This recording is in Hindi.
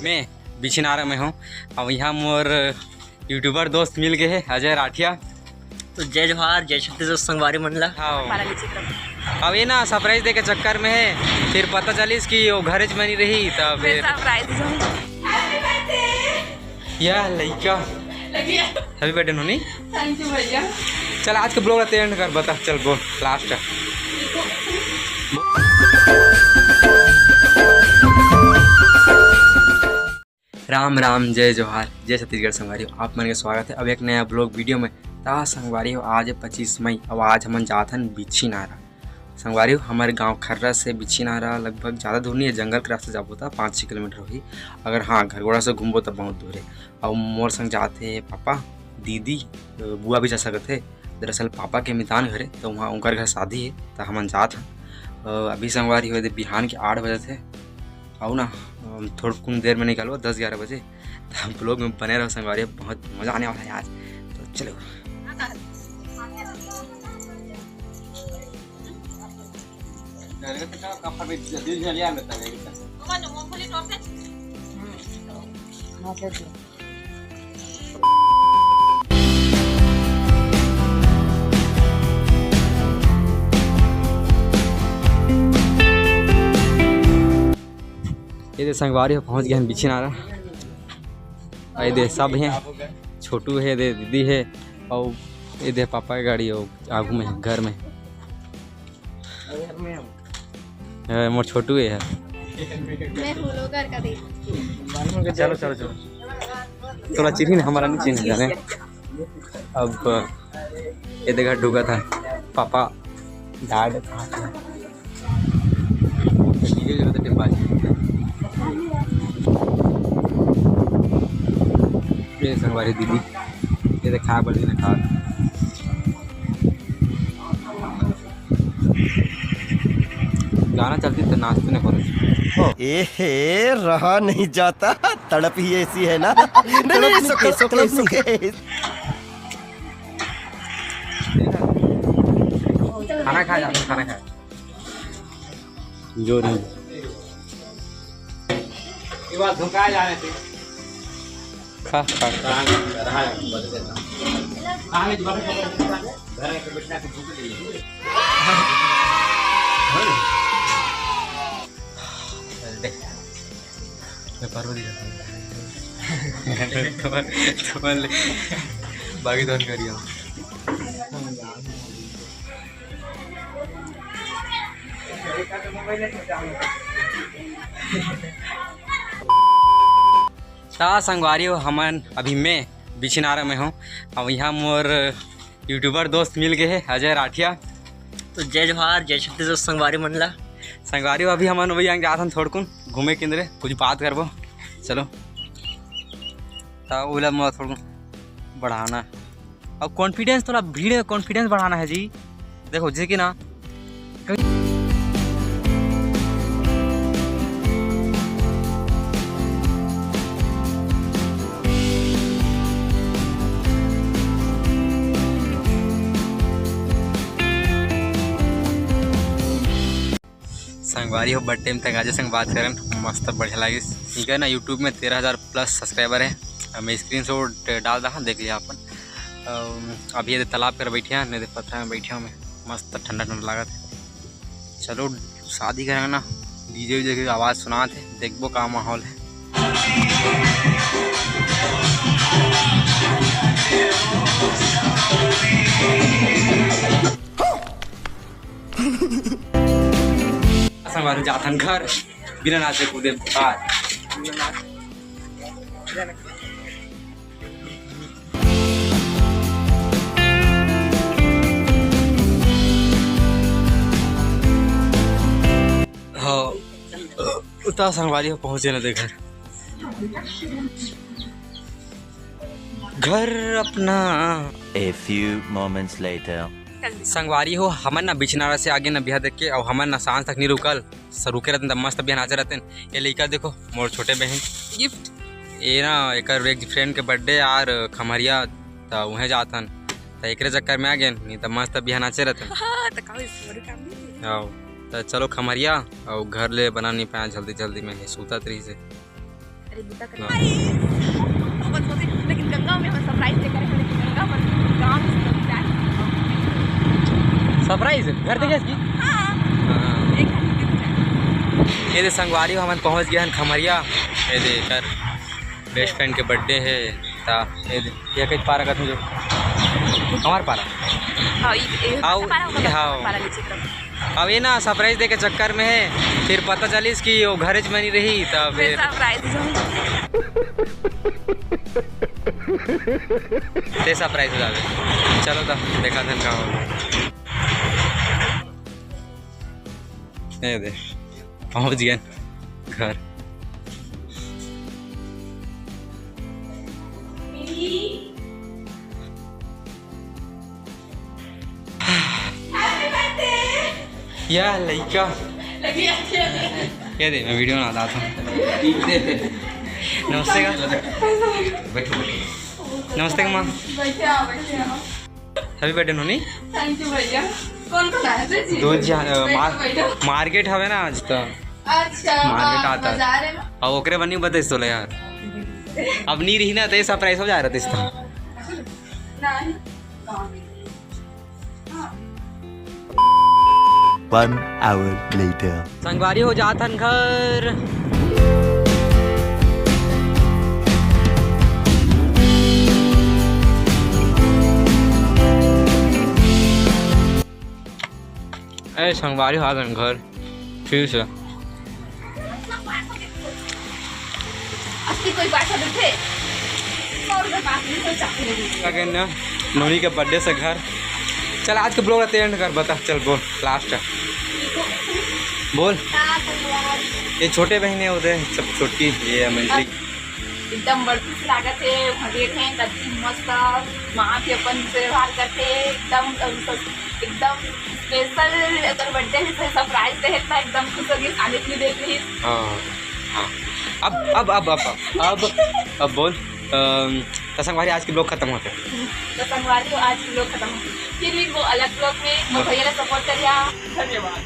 मैं बिछनारा में हूँ और यहाँ मोर यूट्यूबर दोस्त मिल गए हैं अजय राठिया। तो जय जोहार, जय छत्तीसगढ़ संगवारी मंडला। हाँ अब ये ना सरप्राइज दे के चक्कर में है, फिर पता चलिस कि वो घर में नहीं रही तब या लड़का happy birthday noni. Thank you भैया। चल आज के ब्लॉग रहते एंड कर बता, चल बोल लास्ट। राम राम, जय जोहार, जय छत्तीसगढ़ संगवारी। आप मन के स्वागत है अब एक नया ब्लॉग वीडियो में। ता संगवारी हो आज 25 मई। अब आज हमन जात हन बिछनारा। संगवारी हो हमारे गांव खर्रा से बिछनारा लगभग ज़्यादा दूर नहीं है, जंगल के रास्ते जाबो था 5-6 किलोमीटर होगी। अगर हाँ घरगोड़ा से घूमबो तो बहुत दूर है। और मोर संग जाते पापा, दीदी, बुआ भी जा सकते थे। दरअसल पापा के मितान घर है तो वहाँ उनका घर शादी है तो हमन जात हैं। अभी संगवारी हुए बिहान के 8 बजे थे और ना थोड़ा कुछ देर में निकलो 10-11 बजे। तो ब्लॉग में बने रहो संगवारी, बहुत मज़ा आने वाला है आज। तो चलो ये दे संगवारी पहुंच गए हैं बिछनारा। ये दे सब हैं, छोटू है, दे दीदी है और ये दे पापा की गाड़ी हो आगू में घर में मोर छोटू है। चलो चलो चलो थोड़ा चिन्ह हमारा नहीं चिन्ह जाने। अब ये देखा ढूका था पापा दाड़ ये संगवारी दीदी ये देखा बड़ी ने खा गाना चलती तो नाचते ने करो। एहे रहा नहीं जाता, तड़प ही ऐसी है ना। नहीं सुखे खाना खा जाते, खाना खा जो नहीं ये बात धुका जा रहे थे। खा खा बाकी तो करिए संगवारी हो हमन अभी मैं बिछनारा में हूँ और यहाँ मोर यूट्यूबर दोस्त मिल गए हैं अजय राठिया। तो जय जोहार, जय छत्तीसगढ़ संगवारी मंडला। संगवारी हो अभी हमन वही जात हन थोड़कुन घूमे केंद्रे कुछ बात करबो। चलो तो ओला मोला थोड़ा बढ़ाना और कॉन्फिडेंस, थोड़ा भीड़ कॉन्फिडेंस बढ़ाना है जी। देखो जैसे कि ना संगवारी हो बड़े टाइम तक आज संग बात करें मस्त बढ़िया लगी। ठीक है ना, यूट्यूब में 13,000 प्लस सब्सक्राइबर है। मैं स्क्रीनशॉट डाल रहा हूँ, देख लिया अपन। अभी ये तालाब कर बैठे हैं, नहीं पत्थर में बैठे हूँ मैं, मस्त ठंडा ठंडा लागत है। चलो शादी करेंगे ना, डीजे वीजे की आवाज़ सुना थे, देखबो का माहौल है। संगवारी जाथन घर बिना नाचे कूदे बाहर। हाँ उतना संगवारी हो पहुँचे ना घर, घर अपना। A few moments later. संगवारी हो हमन ना बिछनारा से आगे ना बिहा देख के और हमन ना सांझ तक नहीं रुकल, रुके रहते मस्त बिहा नाचे रहते। ये लड़का देखो मोर छोटे बहन गिफ्ट, ये ना एक फ्रेंड के बर्थडे यार खमरिया तो वहीं जातन तो एक चक्कर में आ गए, नहीं तो मस्त बिहा नाचे रहते। तो चलो खमरिया और घर ले बना नहीं पाया जल्दी जल्दी में सूता तरी से। अरे बुद्धा कर हाँ। लेकिन गंगा में हम सरप्राइज लेकर आए, लेकिन गंगा पर गांव से कभी जाए। सरप्राइज घर देखे इसकी। हाँ हाँ। एक घंटे में जाए। ये दे संगवारी हो हमन पहुँच गए हन खमरिया। ये दे कर बेस्ट फ्रेंड के बर्थडे है ता ये दे ये कई पारा का जो हमार पारा हाँ ये आओ, पारा होगा, आओ। पारा नीचे तरफ। अब ये ना सरप्राइज दे के चक्कर में है, फिर पता चलिस कि वो घर में नहीं रही तब फिर सरप्राइज ते सरप्राइज हो जावे। चलो तो देखा था का ये दे पहुँच गए घर। या लड़का ये दे मैं वीडियो बना रहा था। नमस्ते का नमस्ते का माँ happy birthday noni. Thank you भैया। कौन कौन आया था जी? दो मार्केट हवे ना आज तो अच्छा मार्केट आता है। बाजार में अब ओकरे बनी बताइस तो यार अब नहीं रही ना तो सरप्राइज हो जा रहा था इसका। नहीं 1 hour later. संगवारी हो जाथन घर। ए संगवारी हो जाथन घर फिर से। अस्ति कोई बात थे और का बात नहीं कोई चाकरी नहीं। क्या कहना नोनी के बर्थडे से घर। चल आज के ब्लॉग रहते एंड कर बता। चल बोल लास्ट बोल। ये छोटे बहने होते हैं सब छोटी ये मंत्री एकदम बढ़ती सी लागत है। वहाँ देखें कति मस्त वहाँ पे अपन से व्यवहार करते एकदम एकदम स्पेशल। अगर बर्थडे है सरप्राइज दे तो एकदम खुश होगी खाने के लिए देख रही। हाँ हाँ अब बोल तो संगवारी आज के ब्लॉग खत्म होते हैं। तो संगवारी आज लोग खत्म हो फिर भी वो अलग ब्लॉग में भैया ने सपोर्ट करिए। धन्यवाद।